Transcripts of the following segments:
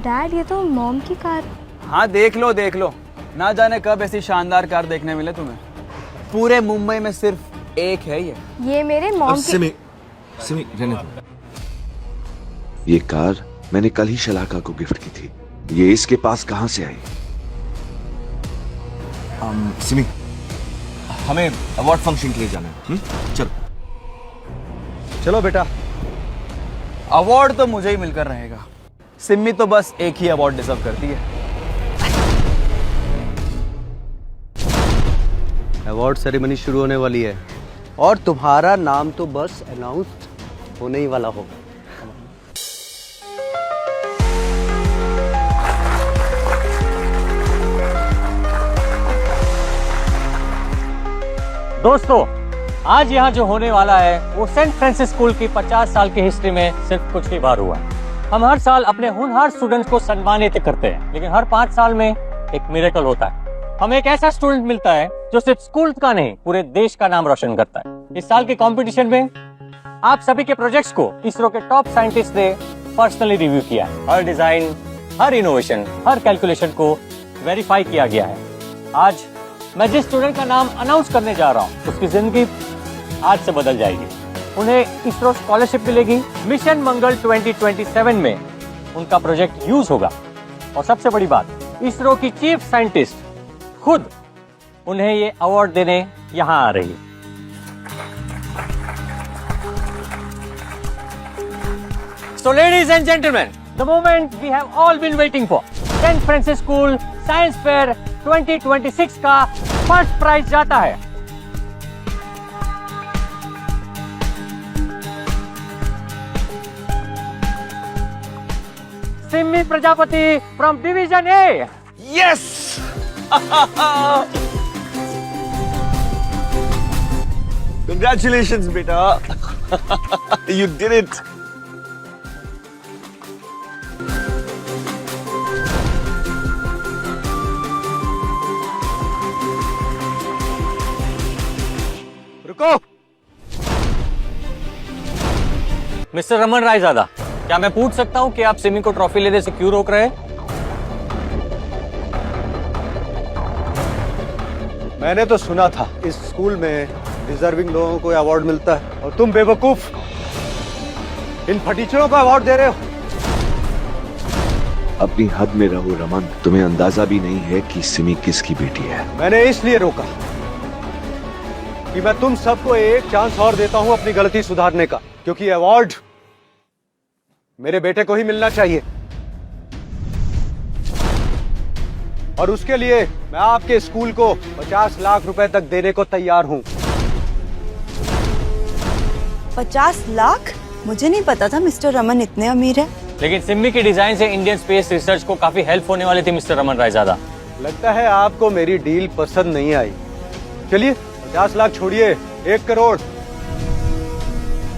Dad ये तो mom की कार। हाँ देख लो, ना जाने कब ऐसी शानदार कार देखने मिले तुम्हें। पूरे मुंबई में सिर्फ एक है ये मेरे मॉम की। सिमी रहने दो। ये कार मैंने कल ही शलाका को गिफ्ट की थी, ये इसके पास कहां से आई? सिमी, हमें अवार्ड फंक्शन के लिए जाना है। चलो चलो बेटा। अवार्ड तो मुझे ही मिलकर रहेगा, सिम्मी तो बस एक ही अवार्ड डिजर्व करती है। अवार्ड सेरेमनी शुरू होने वाली है और तुम्हारा नाम तो बस अनाउंस होने ही वाला होगा। दोस्तों, आज यहाँ जो होने वाला है वो सेंट फ्रांसिस स्कूल की 50 साल की हिस्ट्री में सिर्फ कुछ ही बार हुआ है। हम हर साल अपने होनहार स्टूडेंट्स को सम्मानित करते हैं, लेकिन हर 5 साल में एक मिरेकल होता है। हमें एक ऐसा स्टूडेंट मिलता है जो सिर्फ स्कूल का नहीं पूरे देश का नाम रोशन करता है। इस साल के कंपटीशन में आप सभी के प्रोजेक्ट्स को इसरो के टॉप साइंटिस्ट ने पर्सनली रिव्यू किया है। हर डिजाइन, हर इनोवेशन, हर कैलकुलेशन को वेरीफाई किया गया है। आज मैं जिस स्टूडेंट का नाम अनाउंस करने जा रहा हूँ उसकी जिंदगी आज से बदल जाएगी। उन्हें इसरो स्कॉलरशिप मिलेगी। मिशन मंगल 2027 में उनका प्रोजेक्ट यूज होगा और सबसे बड़ी बात, इसरो की चीफ साइंटिस्ट खुद उन्हें ये अवार्ड देने यहाँ आ रही है। So ladies and gentlemen, the moment we have all been waiting for, St. Francis School Science Fair 2026 का फर्स्ट प्राइज जाता है Simmi Prajapati from division A. Yes congratulations बेटा, यू डिड इट। रुको। मिस्टर रमन रायजादा, क्या मैं पूछ सकता हूं कि आप सिमी को ट्रॉफी लेने से क्यों रोक रहे हैं? मैंने तो सुना था इस स्कूल में डिजर्विंग लोगों को अवार्ड मिलता है और तुम बेवकूफ इन फटीचरों को अवार्ड दे रहे हो। अपनी हद में रहो रमन, तुम्हें अंदाजा भी नहीं है कि सिमी किसकी बेटी है। मैंने इसलिए रोका कि मैं तुम सबको एक चांस और देता हूं अपनी गलती सुधारने का, क्योंकि अवार्ड मेरे बेटे को ही मिलना चाहिए और उसके लिए मैं आपके स्कूल को 50 लाख रुपए तक देने को तैयार हूं। 50 लाख? मुझे नहीं पता था मिस्टर रमन इतने अमीर है। लेकिन सिम्मी की डिजाइन से इंडियन स्पेस रिसर्च को काफी हेल्प होने वाली थी मिस्टर रमन रायजादा। लगता है आपको मेरी डील पसंद नहीं आई। चलिए 50 लाख छोड़िए, 1 करोड़।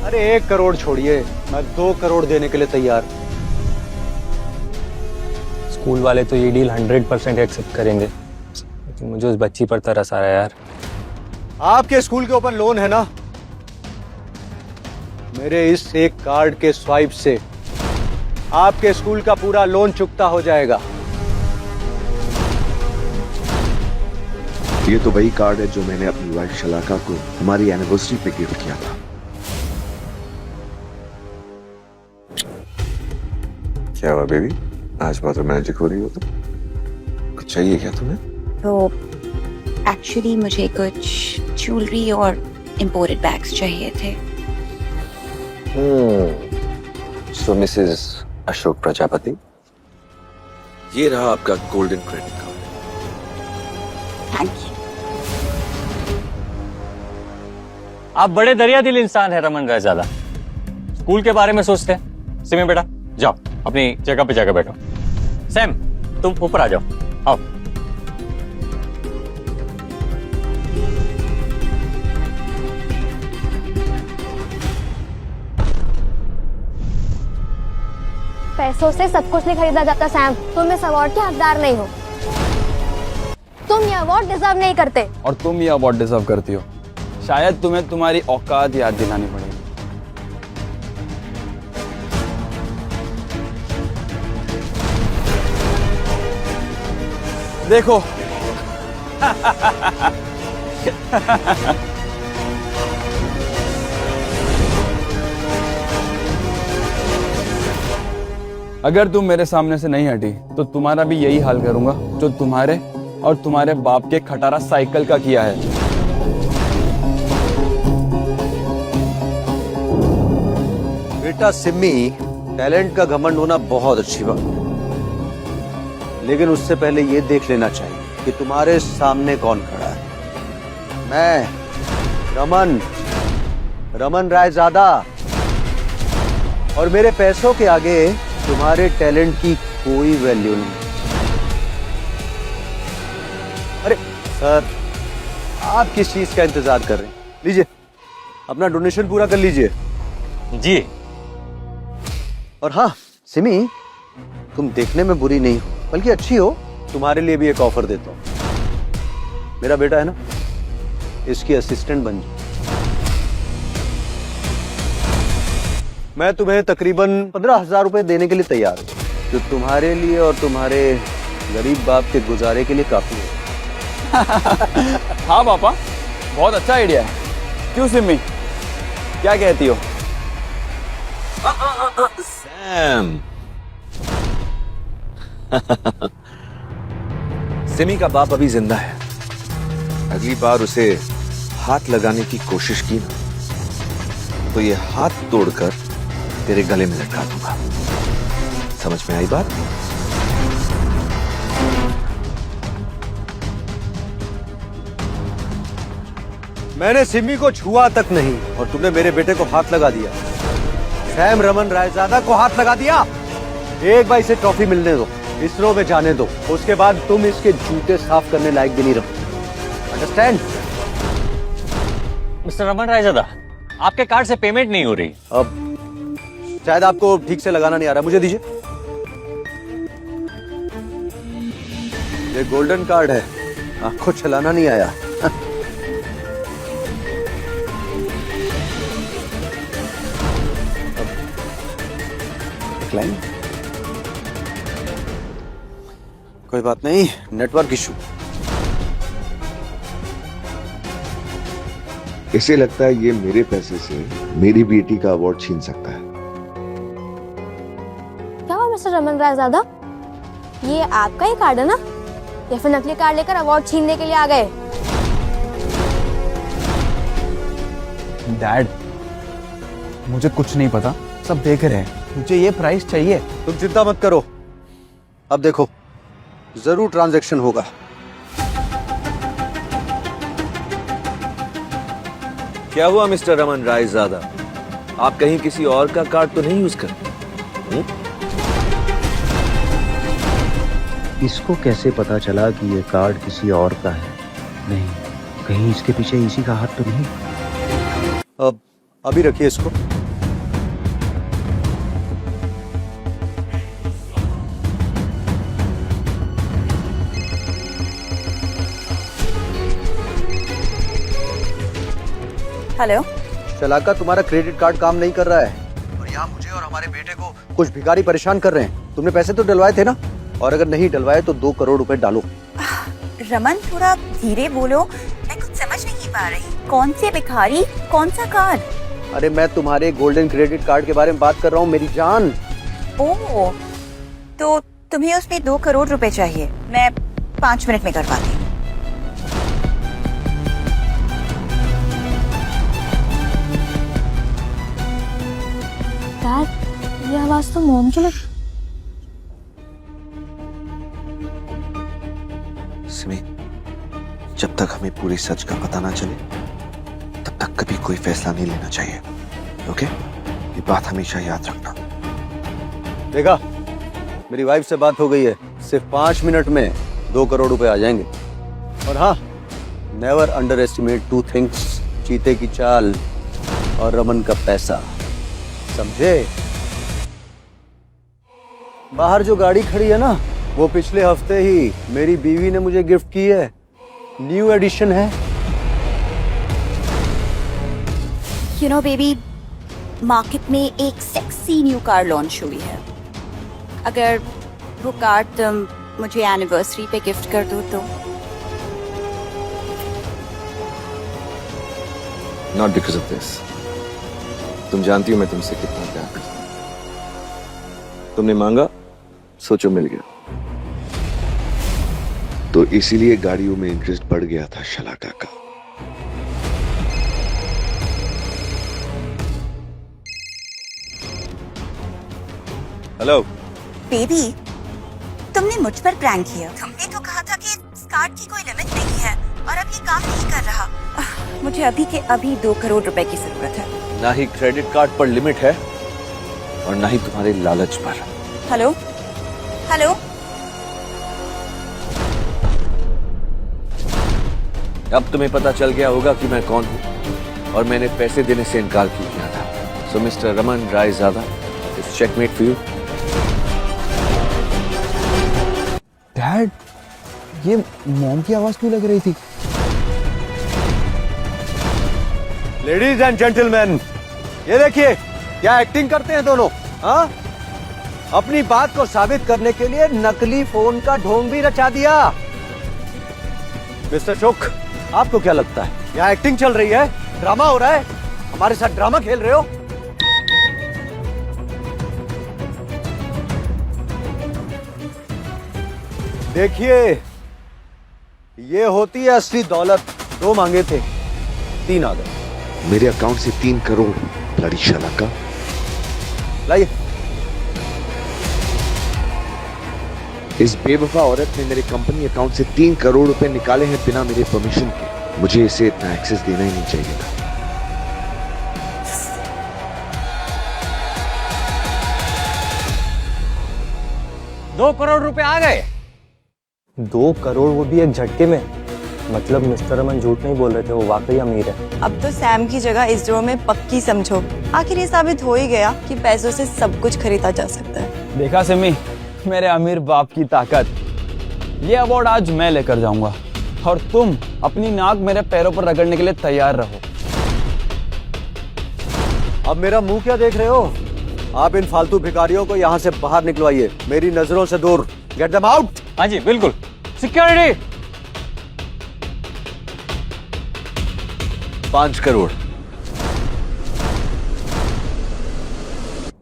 अरे 1 करोड़ छोड़िए, मैं 2 करोड़ देने के लिए तैयार। स्कूल वाले तो ये डील 100% एक्सेप्ट करेंगे, लेकिन मुझे उस बच्ची पर तरस आ रहा है यार। आपके स्कूल के ऊपर लोन है ना? मेरे इस एक कार्ड के स्वाइप से आपके स्कूल का पूरा लोन चुकता हो जाएगा। ये तो वही कार्ड है जो मैंने अपनी वाइफ शलाका को हमारी एनिवर्सरी पे गिफ्ट किया था। क्या हुआ बेबी, आज बहुत रोमांटिक हो रही हो तुम? कुछ चाहिए क्या तुम्हें? तो एक्चुअली मुझे कुछ ज्वेलरी और इम्पोर्टेड बैग्स चाहिए थे। सो मिसेस अशोक प्रजापति, ये रहा आपका golden credit card. Thank you. आप बड़े दरिया दिल इंसान है रमन रायजादा। स्कूल के बारे में सोचते हैं। सिमी बेटा जाओ अपनी जगह पे जाकर बैठो। सैम तुम ऊपर आ जाओ, आओ। पैसों से सब कुछ नहीं खरीदा जाता सैम। तुम इस अवार्ड के हकदार नहीं हो। तुम ये अवार्ड डिजर्व नहीं करते। और तुम ये अवार्ड डिजर्व करती हो। शायद तुम्हें तुम्हारी औकात याद दिलानी पड़ेगी। देखो अगर तुम मेरे सामने से नहीं हटी तो तुम्हारा भी यही हाल करूंगा जो तुम्हारे और तुम्हारे बाप के खटारा साइकिल का किया है। बेटा सिम्मी, टैलेंट का घमंड होना बहुत अच्छी बात, लेकिन उससे पहले ये देख लेना चाहिए कि तुम्हारे सामने कौन खड़ा है। मैं रमन रायजादा, और मेरे पैसों के आगे तुम्हारे टैलेंट की कोई वैल्यू नहीं। अरे सर, आप किस चीज का इंतजार कर रहे हैं? लीजिए, अपना डोनेशन पूरा कर लीजिए। जी। और हाँ सिमी, तुम देखने में बुरी नहीं हो, बल्कि अच्छी हो। तुम्हारे लिए भी एक ऑफर देता हूं। मेरा बेटा है ना, इसकी असिस्टेंट बन जाओ। मैं तुम्हें तकरीबन 15,000 रुपए देने के लिए तैयार हूं, जो तुम्हारे लिए और तुम्हारे गरीब बाप के गुजारे के लिए काफी है। हाँ पापा, बहुत अच्छा आइडिया है। क्यों सिम्मी, क्या कहती हो? सैम। सिमी का बाप अभी जिंदा है। अगली बार उसे हाथ लगाने की कोशिश की ना, तो ये हाथ तोड़कर तेरे गले में लटका दूंगा। समझ में आई बात? मैंने सिमी को छुआ तक नहीं, और तुमने मेरे बेटे को हाथ लगा दिया। सैम रमन रायजादा को हाथ लगा दिया। एक बार इसे ट्रॉफी मिलने दो, इसरो में जाने दो, उसके बाद तुम इसके जूते साफ करने लायक भी नहीं रहो। अंडरस्टैंड? मिस्टर रमन रायजादा, आपके कार्ड से पेमेंट नहीं हो रही। अब शायद आपको ठीक से लगाना नहीं आ रहा, मुझे दीजिए। ये गोल्डन कार्ड है, आपको चलाना नहीं आया। क्लाइंट, कोई बात नहीं, नेटवर्क इशू। इसे लगता है ये मेरे पैसे से मेरी बेटी का अवार्ड छीन सकता है। क्या हुआ मिस्टर रमन रायजादा, ये आपका ही कार्ड है ना, या फिर नकली कार्ड लेकर अवार्ड छीनने के लिए आ गए? डैड, मुझे कुछ नहीं पता, सब देख रहे हैं। मुझे ये प्राइस चाहिए। तुम चिंता मत करो, अब देखो जरूर ट्रांजैक्शन होगा। क्या हुआ मिस्टर रमन रायजादा, आप कहीं किसी और का कार्ड तो नहीं यूज करते? इसको कैसे पता चला कि ये कार्ड किसी और का है? नहीं, कहीं इसके पीछे इसी का हाथ तो नहीं? अब अभी रखिए इसको। हेलो। शलाका, तुम्हारा क्रेडिट कार्ड काम नहीं कर रहा है, और यहाँ मुझे और हमारे बेटे को कुछ भिखारी परेशान कर रहे हैं। तुमने पैसे तो डलवाए थे ना, और अगर नहीं डलवाए तो 2 करोड़ रुपए डालो। रमन, थोड़ा धीरे बोलो, मैं कुछ समझ नहीं पा रही। कौन से भिखारी, कौन सा कार्ड? अरे मैं तुम्हारे गोल्डन क्रेडिट कार्ड के बारे में बात कर रहा हूँ मेरी जान। ओह, तो तुम्हें उसमें 2 करोड़ रुपए चाहिए। मैं 5 मिनट में करवाती हूँ। डैड, ये आवाज तो मोम की लग। सिमी, जब तक हमें पूरी सच का पता ना चले, तब तक कभी कोई फैसला नहीं लेना चाहिए। ओके? ये बात हमेशा याद रखना। देखा, मेरी वाइफ से बात हो गई है, सिर्फ 5 मिनट में 2 करोड़ रुपए आ जाएंगे। और हाँ, नेवर अंडर एस्टिमेट 2 थिंग्स, चीते की चाल और रमन का पैसा, समझे? बाहर जो गाड़ी खड़ी है ना, वो पिछले हफ्ते ही मेरी बीवी ने मुझे गिफ्ट की है। न्यू एडिशन है। यू नो बेबी, मार्केट में एक सेक्सी न्यू कार लॉन्च हुई है। अगर वो कार तुम मुझे एनिवर्सरी पे गिफ्ट कर दो तो। Not because of this. तुम जानती हो मैं तुमसे कितना प्यार करता हूं। तुमने मांगा, सोचो मिल गया। तो इसीलिए गाड़ियों में इंटरेस्ट बढ़ गया था शलाका का। हेलो बेबी, तुमने मुझ पर प्रैंक किया। तुमने तो कहा था कि इस कार्ड की कोई लिमिट नहीं है और अब ये काम नहीं कर रहा। मुझे अभी के अभी 2 करोड़ रुपए की जरूरत है। ना ही क्रेडिट कार्ड पर लिमिट है और ना ही तुम्हारे लालच पर। हेलो हेलो, अब तुम्हें पता चल गया होगा कि मैं कौन हूं और मैंने पैसे देने से इनकार क्यों किया था। So mister Raman Raizada, it's checkmate for you. Dad, ये मॉम की आवाज क्यों लग रही थी? लेडीज एंड जेंटलमैन, ये देखिए क्या एक्टिंग करते हैं दोनों। हाँ, अपनी बात को साबित करने के लिए नकली फोन का ढोंग भी रचा दिया। मिस्टर अशोक, आपको क्या लगता है यहाँ एक्टिंग चल रही है, ड्रामा हो रहा है? हमारे साथ ड्रामा खेल रहे हो? देखिए, ये होती है असली दौलत। 2 मांगे थे, 3 आ गए। मेरे अकाउंट से 3 करोड़ ब्लडी शलाका। लाइए। इस बेवफा औरत ने मेरे कंपनी अकाउंट से 3 करोड़ रुपए निकाले हैं बिना मेरे परमिशन के। मुझे इसे इतना एक्सेस देना ही नहीं चाहिए था। 2 करोड़ रुपए आ गए। 2 करोड़, वो भी एक झटके में। मतलब मिस्टर रमन झूठ नहीं बोल रहे थे, वो वाकई अमीर है। अब तो सैम की जगह इस ड्रॉ में पक्की समझो। आखिर ये साबित हो ही गया कि पैसों से सब कुछ खरीदा जा सकता है। देखा सिमी, मेरे अमीर बाप की ताकत। ये अवार्ड आज मैं लेकर जाऊंगा और तुम अपनी नाक मेरे पैरों पर रगड़ने के लिए तैयार रहो। अब मेरा मुंह क्या देख रहे हो? आप इन फालतू भिखारियों को यहाँ से बाहर निकलवाइए, मेरी नजरों से दूर। Get them out. हाँ जी बिल्कुल। सिक्योरिटी। 5 करोड़।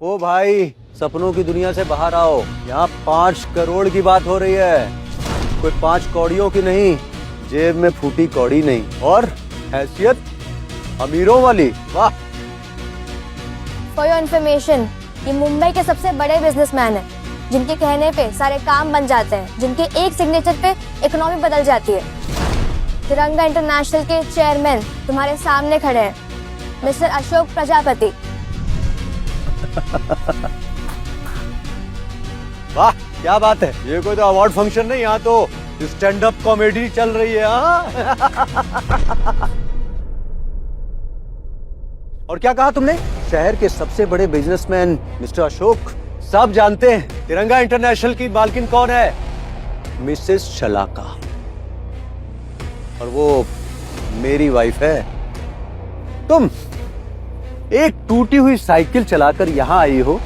ओ भाई, सपनों की दुनिया से बाहर आओ। यहाँ 5 करोड़ की बात हो रही है, कोई 5 कौड़ियों की नहीं। जेब में फूटी कौड़ी नहीं, और हैसियत अमीरों वाली। वाह। फॉर योर इन्फॉर्मेशन, ये मुंबई के सबसे बड़े बिजनेसमैन हैं, जिनके कहने पे सारे काम बन जाते हैं, जिनके एक सिग्नेचर पे इकोनॉमी बदल जाती है। तिरंगा इंटरनेशनल के चेयरमैन तुम्हारे सामने खड़े हैं, मिस्टर अशोक प्रजापति। वाह, क्या बात है। ये कोई तो अवार्ड फंक्शन नहीं, यहाँ तो स्टैंड अप कॉमेडी चल रही है। और क्या कहा तुमने? शहर के सबसे बड़े बिजनेसमैन मिस्टर अशोक। सब जानते हैं तिरंगा इंटरनेशनल की मालकिन कौन है, मिसेस शलाका। और वो मेरी वाइफ है। तुम एक टूटी हुई साइकिल चलाकर यहाँ आई हो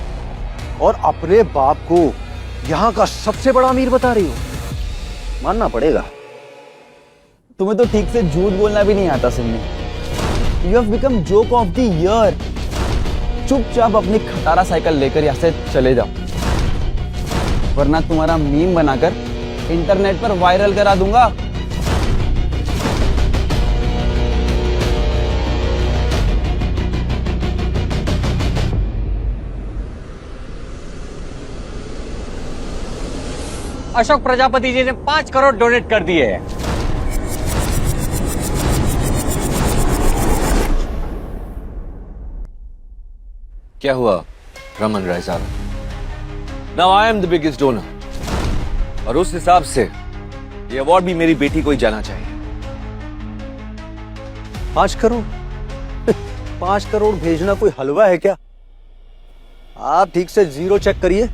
और अपने बाप को यहाँ का सबसे बड़ा अमीर बता रही हो। मानना पड़ेगा। तुम्हें तो ठीक से झूठ बोलना भी नहीं आता Simi. You have become joke of the year. चुपचाप अपनी खटारा साइकिल लेकर यहाँ से चले जाओ, वरना तुम्हारा मीम बनाकर इंटरनेट पर वायरल करा दूंगा। अशोक प्रजापति जी ने 5 करोड़ डोनेट कर दिए हैं। क्या हुआ Raman Raizada? Now I am the biggest donor, और उस हिसाब से ये अवार्ड भी मेरी बेटी को ही जाना चाहिए। 5 करोड़ 5 करोड़ भेजना कोई हलवा है क्या? आप ठीक से जीरो चेक करिए।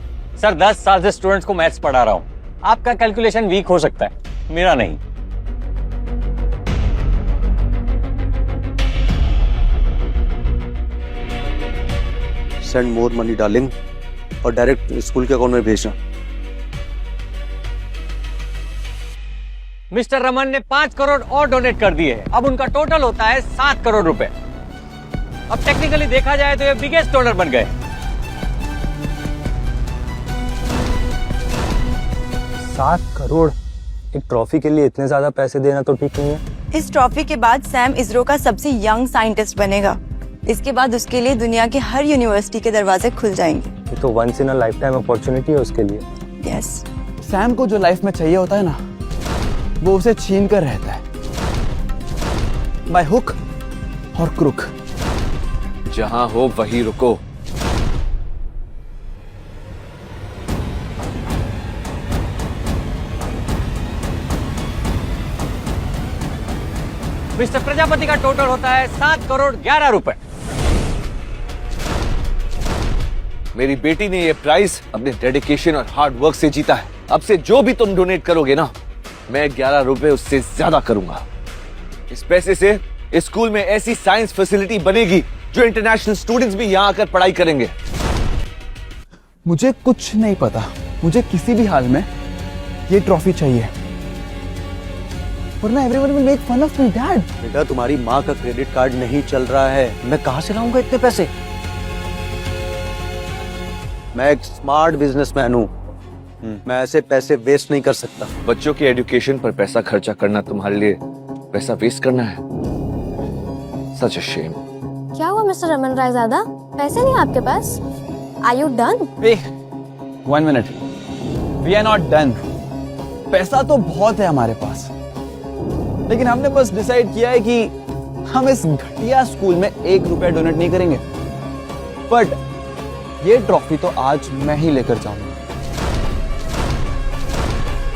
सर 10 साल से स्टूडेंट्स को मैथ्स पढ़ा रहा हूं। आपका कैलकुलेशन वीक हो सकता है, मेरा नहीं। सेंड मोर मनी डार्लिंग, और डायरेक्ट स्कूल के अकाउंट में भेजना। मिस्टर रमन ने 5 करोड़ और डोनेट कर दिए हैं। अब उनका टोटल होता है 7 करोड़ रुपए। अब टेक्निकली देखा जाए तो ये बिगेस्ट डोनर बन गए। 7 करोड़ एक ट्रॉफी के लिए इतने ज्यादा पैसे देना तो ठीक नहीं है। इस ट्रॉफी के बाद सैम इसरो का सबसे यंग साइंटिस्ट बनेगा। इसके बाद उसके लिए दुनिया के हर यूनिवर्सिटी के दरवाजे खुल जाएंगे। ये तो once in a lifetime opportunity है उसके लिए। यस। सैम को जो लाइफ में चाहिए होता है ना, वो उसे छीन कर रहता है, बाय हुक और क्रुक। जहां हो वहीं रुको। मिस्टर प्रजापति का टोटल होता है 7 करोड़ 11 रुपए। मेरी बेटी ने ये प्राइज अपने डेडिकेशन और हार्ड वर्क से जीता है। अब से जो भी तुम डोनेट करोगे ना, मैं 11 रुपए उससे ज्यादा करूंगा। इस पैसे से इस स्कूल में ऐसी साइंस फैसिलिटी बनेगी जो इंटरनेशनल स्टूडेंट्स भी यहाँ आकर पढ़ाई करेंगे। मुझे कुछ नहीं पता, मुझे किसी भी हाल में ये ट्रॉफी चाहिए, वरना everyone will make fun of me dad. बेटा, तुम्हारी माँ का क्रेडिट कार्ड नहीं चल रहा है, मैं कहां से लाऊंगा इतने पैसे? मैं एक स्मार्ट बिजनेसमैन हूँ, मैं ऐसे पैसे वेस्ट नहीं कर सकता। बच्चों के एजुकेशन पर पैसा खर्चा करना तुम्हारे लिए पैसा वेस्ट करना है? Such a shame. क्या हुआ मिस्टर रमन रायजादा, पैसे नहीं आपके पास? Are you done? 1 minute, we are not done. पैसा तो बहुत है हमारे पास, लेकिन हमने बस डिसाइड किया है कि हम इस घटिया स्कूल में 1 रुपया डोनेट नहीं करेंगे। बट ये ट्रॉफी तो आज मैं ही लेकर जाऊंगा।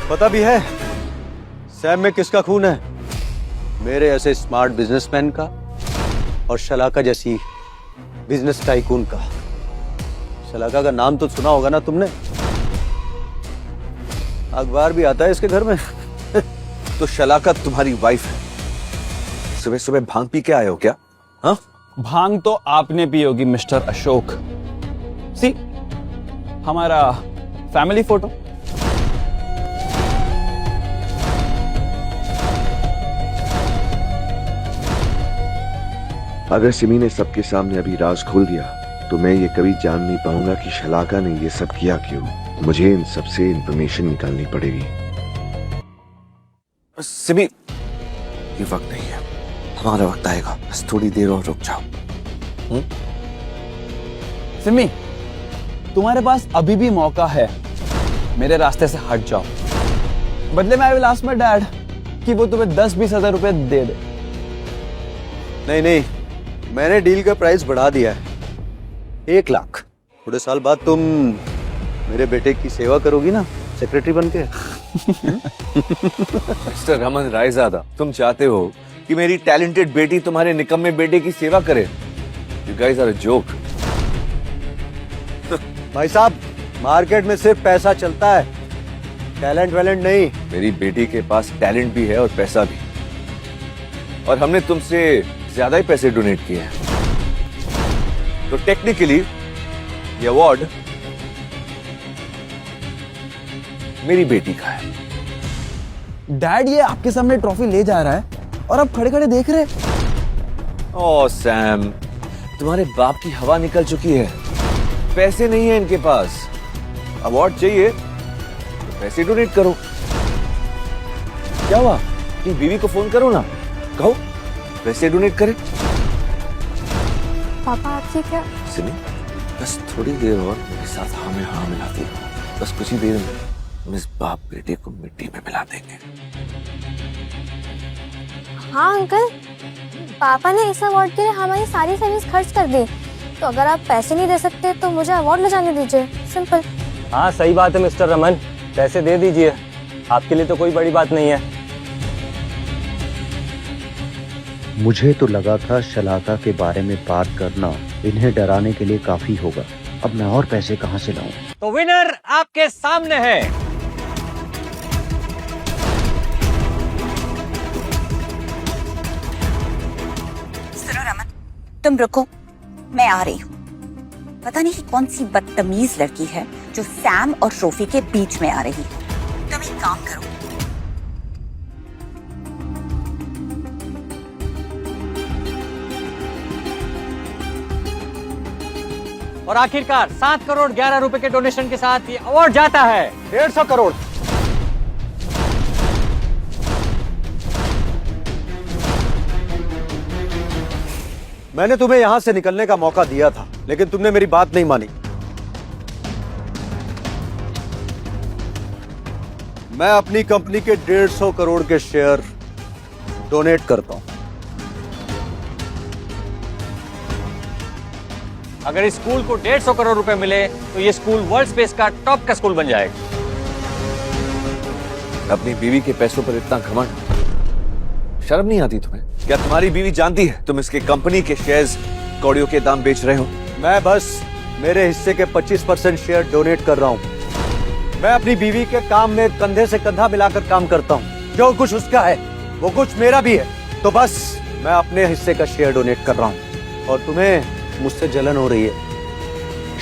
पता भी है सैम में किसका खून है? मेरे ऐसे स्मार्ट बिजनेसमैन का और शलाका जैसी बिजनेस टाइकून का। शलाका का नाम तो सुना होगा ना तुमने, अखबार भी आता है इसके घर में। तो शलाका तुम्हारी वाइफ है। सुबह सुबह भांग पी के आए हो क्या? हाँ, भांग तो आपने पी होगी मिस्टर अशोक। सी हमारा फैमिली फोटो। अगर सिमी ने सबके सामने अभी राज खोल दिया तो मैं ये कभी जान नहीं पाऊंगा कि शलाका ने ये सब किया क्यों। मुझे इन सबसे इंफॉर्मेशन निकालनी पड़ेगी। सिमी, ये वक्त नहीं है, हमारा वक्त आएगा, बस थोड़ी देर और रुक जाओ। सिमी, तुम्हारे पास अभी भी मौका है, मेरे रास्ते से हट जाओ। बदले में I will ask my dad कि वो तुम्हें 10-20 हजार रुपए दे दे। नहीं नहीं, मैंने डील का प्राइस बढ़ा दिया है, 1 लाख। थोड़े साल बाद तुम मेरे बेटे की सेवा करोगी ना, सेक्रेटरी बन के। मिस्टर रमन रायजादा, तुम चाहते हो कि मेरी टैलेंटेड बेटी तुम्हारे निकम्मे बेटे की सेवा करे? You guys are a joke. भाई साहब, मार्केट में सिर्फ पैसा चलता है, टैलेंट वैलेंट नहीं। मेरी बेटी के पास टैलेंट भी है और पैसा भी, और हमने तुमसे ज्यादा ही पैसे डोनेट किए हैं। तो टेक्निकली ये अवार्ड मेरी बेटी का है। डैड, ये आपके सामने ट्रॉफी ले जा रहा है और आप खड़े खड़े देख रहे। ओह सैम, तुम्हारे बाप की हवा निकल चुकी है, पैसे नहीं है इनके पास। अवार्ड चाहिए तो पैसे डोनेट करो। क्या हुआ, कि बीवी को फोन करो ना, कहो पैसे डोनेट करे। पापा आप ठीक है? सिमी, बस थोड़ी देर और मेरे साथ हाँ में हाँ मिलाती रहो। बस कुछ ही देर में हम इस बाप बेटे को मिट्टी में मिला देंगे। हाँ अंकल, पापा ने इस अवार्ड के लिए हमारी सारी सर्विस खर्च कर दी, तो अगर आप पैसे नहीं दे सकते तो मुझे अवार्ड ले जाने दीजिए, सिंपल। हाँ सही बात है मिस्टर रमन, पैसे दे दीजिए, आपके लिए तो कोई बड़ी बात नहीं है। मुझे तो लगा था शलाका के बारे में बात करना इन्हें डराने के लिए काफी होगा। अब मैं और पैसे कहां से लाऊं? तो विनर आपके सामने है। सुनो रमन, तुम रुको, मैं आ रही हूँ। पता नहीं कौन सी बदतमीज लड़की है जो सैम और ट्रॉफी के बीच में आ रही है। तुम एक काम करो, और आखिरकार 7 करोड़ 11 रुपए के डोनेशन के साथ ये अवार्ड जाता है 150 करोड़। मैंने तुम्हें यहां से निकलने का मौका दिया था, लेकिन तुमने मेरी बात नहीं मानी। मैं अपनी कंपनी के 150 करोड़ के शेयर डोनेट करता हूं। अगर इस स्कूल को 150 करोड़ रुपए मिले तो ये स्कूल वर्ल्ड स्पेस का टॉप का स्कूल बन जाएगा। अपनी बीवी के पैसों पर इतना घमंड, शर्म नहीं आती तुम्हें? क्या तुम्हारी बीवी जानती है तुम इसके कंपनी के शेयर्स कौड़ियों के दाम बेच रहे हो? मैं बस मेरे हिस्से के 25% शेयर डोनेट कर रहा हूं। मैं अपनी बीवी के काम में कंधे से कंधा मिलाकर काम करता हूं। जो कुछ उसका है वो कुछ मेरा भी है, तो बस मैं अपने हिस्से का शेयर डोनेट कर रहा हूं। और तुम्हें मुझसे जलन हो रही है।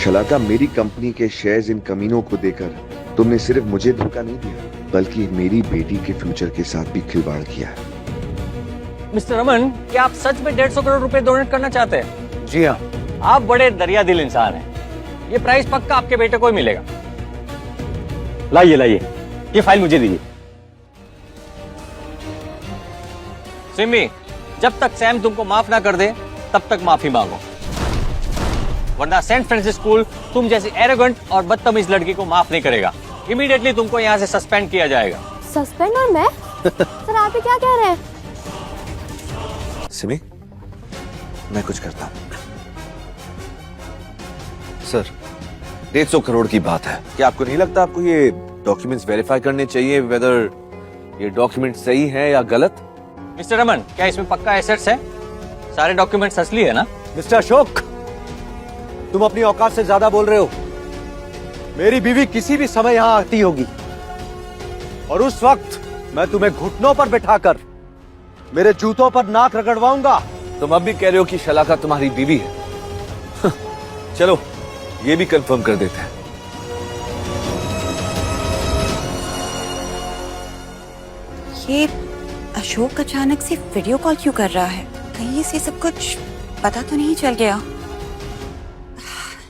शलाका, मेरी कंपनी के शेयर्स इन कमीनों को देकर तुमने सिर्फ मुझे धोखा नहीं दिया, बल्कि मेरी बेटी के फ्यूचर के साथ भी खिलवाड़ किया है। मिस्टर रमन, क्या आप सच में 150 करोड़ रुपए डोनेट करना चाहते हैं? जी हाँ। आप बड़े दरिया दिल इंसान हैं। ये प्राइस पक्का आपके बेटे को ही मिलेगा। लाइए, ये फाइल मुझे दीजिए। सिमी, जब तक सैम तुमको माफ ना कर दे तब तक माफी मांगो, वरना सेंट फ्रांसिस स्कूल तुम जैसी एरोगेंट और बदतमीज लड़की को माफ नहीं करेगा। इमीडिएटली तुमको यहाँ से सस्पेंड किया जाएगा। सस्पेंड? और मैं? सर आप ये क्या कह रहे हैं? सिमी, मैं कुछ करता हूं। सर, 150 करोड़ की बात है। क्या आपको नहीं लगता आपको ये डॉक्यूमेंट्स वेरीफाई करने चाहिए, वेदर ये डॉक्यूमेंट सही है या गलत? मिस्टर रमन, क्या इसमें पक्का एसेट्स है? सारे डॉक्यूमेंट्स असली है ना? मिस्टर अशोक, तुम अपनी औकात से ज्यादा बोल रहे हो। मेरी बीवी किसी भी समय यहां आती होगी और उस वक्त मैं तुम्हें घुटनों पर बिठाकर मेरे जूतों पर नाक रगड़वाऊंगा। तुम अब भी कह रहे हो कि शलाका तुम्हारी बीवी है? चलो ये भी कंफर्म कर देते हैं। ये अशोक अचानक से वीडियो कॉल क्यों कर रहा है? कहीं इसे सब कुछ पता तो नहीं चल गया?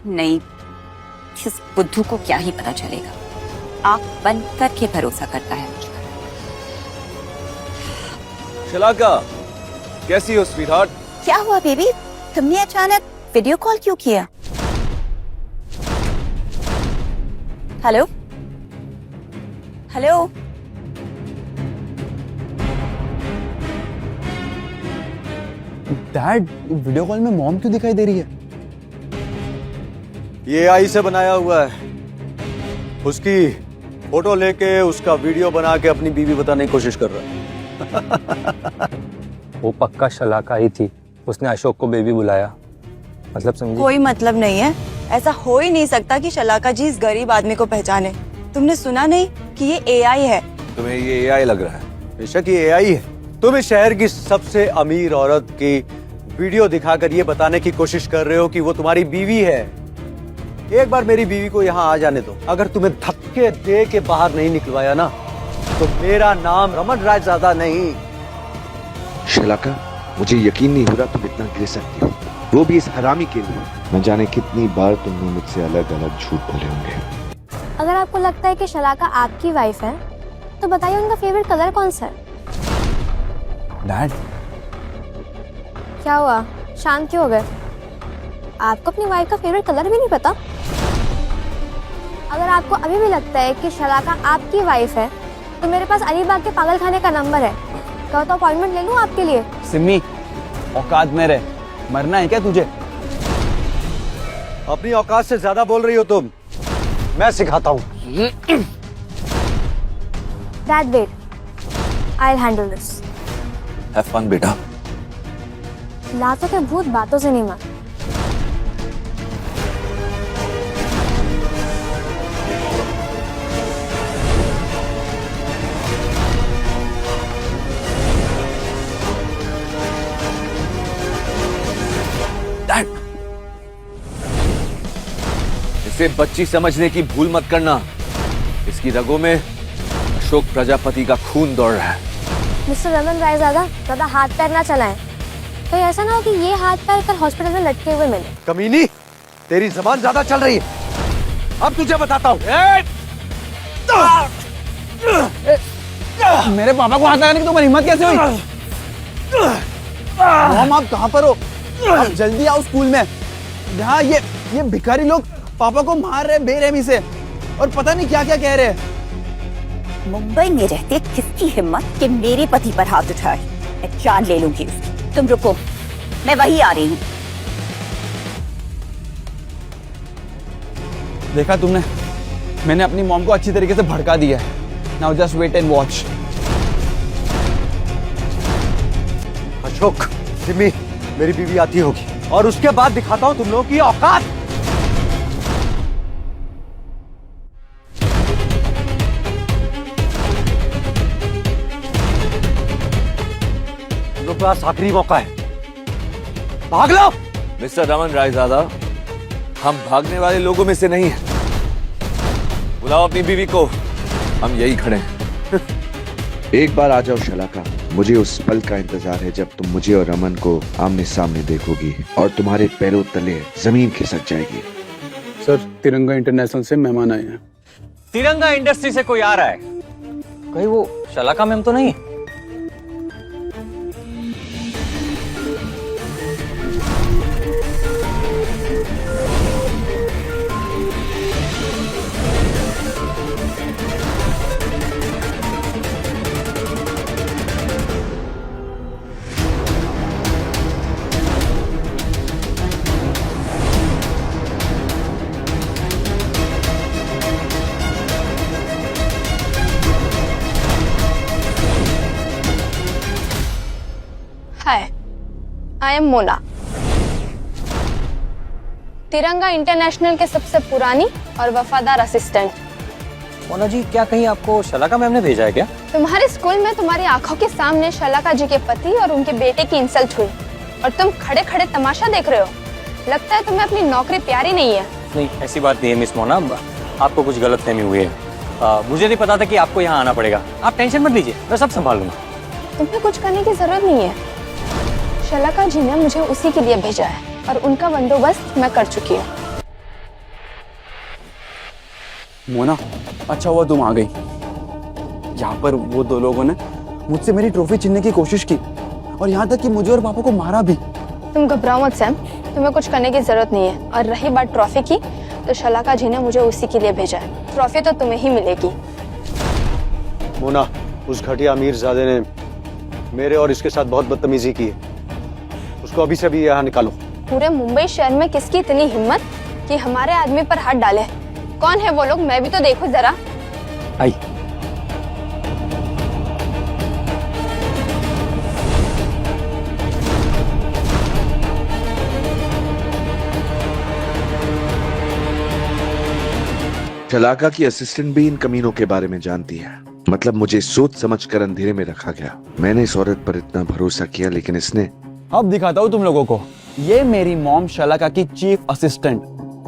नहीं, इस बुद्धू को क्या ही पता चलेगा। आंख बंद करके भरोसा करता है मुझ पर। शलाका, कैसी हो स्वीटहार्ट? क्या हुआ बेबी? तुमने अचानक वीडियो कॉल क्यों किया? Hello hello, dad, video call में मॉम क्यों दिखाई दे रही है? ये AI से बनाया हुआ है। उसकी फोटो लेके उसका वीडियो बना के अपनी बीवी बताने की कोशिश कर रहा है। वो पक्का शलाका ही थी, उसने अशोक को बेबी बुलाया। मतलब समझी? कोई मतलब नहीं है। ऐसा हो ही नहीं सकता कि शलाका जी इस गरीब आदमी को पहचाने। तुमने सुना नहीं कि ये AI है? तुम्हें ये AI लग रहा है? बेशक ये AI है। तुम इस शहर की सबसे अमीर औरत की वीडियो दिखाकर ये बताने की कोशिश कर रहे हो कि वो तुम्हारी बीवी है। एक बार मेरी बीवी को यहाँ आ जाने दो। अगर तुम्हें धक्के दे के बाहर नहीं निकलवाया ना, तो मेरा नाम रमन रायजादा नहीं। शलाका, मुझे यकीन नहीं हो रहा तुम इतना गिर सकती हो, वो भी इस हरामी के लिए। न जाने कितनी बार तुमने मुझसे अलग अलग झूठ बोले होंगे। अगर आपको लगता है कि शलाका आपकी वाइफ है तो बताइए उनका फेवरेट कलर कौन सा है? डैड, क्या हुआ, शांत क्यों हो गए? आपको अपनी वाइफ का फेवरेट कलर भी नहीं पता? अगर आपको अभी भी लगता है कि शलाका आपकी वाइफ है तो मेरे पास अलीबाग के पागल खाने का नंबर है। कहो तो अपॉइंटमेंट ले लूं आपके लिए? सिमी, औकात में रह, मरना है क्या तुझे? अपनी औकात से ज्यादा बोल रही हो तुम। मैं सिखाता हूँ। Dad, wait. I'll handle this. Have fun, बेटा। लातों के भूत बातों से नहीं मार। डैड, इसे बच्ची समझने की भूल मत करना। इसकी रगों में अशोक प्रजापति का खून दौड़ रहा है। मिस्टर रमन रायजादा, ज्यादा हाथ पैर ना चलाएं। तो ऐसा ना हो कि ये हाथ पैर कल हॉस्पिटल में लटके हुए मिले। कमीनी, तेरी जबान ज्यादा चल रही है। अब तुझे बताता हूँ। मेरे पापा को हाथ लगाने की तुम्हारी हिम्मत कैसे हुई? मॉम आप कहाँ पर हो? आप जल्दी आओ स्कूल में। यहाँ ये भिखारी लोग पापा को मार रहे बेरहमी से और पता नहीं क्या क्या कह रहे हैं। मुंबई में रहते किसकी हिम्मत कि मेरे पति पर हाथ उठाए? मैं जान ले लूंगी उसकी। तुम रुको, मैं वही आ रही हूँ। देखा तुमने, मैंने अपनी मॉम को अच्छी तरीके से भड़का दिया है। Now just wait and watch. Ashok, Simi, मेरी बीवी आती होगी और उसके बाद दिखाता हूँ तुम लोगों की औकात। तुम लोग के पास आखिरी मौका है, भाग लो। मिस्टर रमन रायजादा, हम भागने वाले लोगों में से नहीं हैं। बुलाओ अपनी बीवी को, हम यही खड़े हैं। एक बार आ जाओ शलाका, मुझे उस पल का इंतजार है जब तुम मुझे और रमन को आमने सामने देखोगी और तुम्हारे पैरों तले जमीन खिसक जाएगी। सर, तिरंगा इंटरनेशनल से मेहमान आए हैं। तिरंगा इंडस्ट्री से कोई आ रहा है? कहीं वो शलाका मैम तो नहीं? हाय, आई एम मोना, तिरंगा इंटरनेशनल के सबसे पुरानी और वफादार असिस्टेंट। मोना जी, क्या कहीं आपको शलाका मैम ने भेजा है क्या? तुम्हारे स्कूल में तुम्हारी आंखों के सामने शलाका जी के पति और उनके बेटे की इंसल्ट हुई और तुम खड़े खड़े तमाशा देख रहे हो। लगता है तुम्हें अपनी नौकरी प्यारी नहीं है। नहीं, ऐसी बात नहीं है मिस मोना, आपको कुछ गलतफहमी हुई है। मुझे नहीं पता था कि आपको यहाँ आना पड़ेगा। आप टेंशन मत लीजिए, मैं सब संभाल लूंगा। तुम्हें कुछ करने की जरूरत नहीं है। शलाका जी ने मुझे उसी के लिए भेजा है और उनका बंदोबस्त मैं कर चुकी हूँ। मोना, अच्छा हुआ तुम आ गई। यहाँ पर वो दो लोगों ने मुझसे मेरी ट्रॉफी छीनने की कोशिश की और यहाँ तक कि मुझे और पापा को मारा भी। तुम घबराओ मत सैम, तुम्हें कुछ करने की जरूरत नहीं है। और रही बात ट्रॉफी की, तो शलाका जी ने मुझे उसी के लिए भेजा है। ट्रॉफी तो तुम्हें ही मिलेगी। मोना, उस घटिया अमीरजादे ने मेरे और इसके साथ बहुत बदतमीजी की है। उसको अभी से अभी यहाँ निकालो। पूरे मुंबई शहर में किसकी इतनी हिम्मत कि हमारे आदमी पर हाथ डाले? कौन है वो लोग? मैं भी तो देखूं जरा। आई। शलाका की असिस्टेंट भी इन कमीनों के बारे में जानती है। मतलब मुझे सोच समझ कर अंधेरे में रखा गया। मैंने इस औरत पर इतना भरोसा किया, लेकिन इसने। अब दिखाता हूँ तुम लोगों को। ये मेरी मॉम शलाका की चीफ असिस्टेंट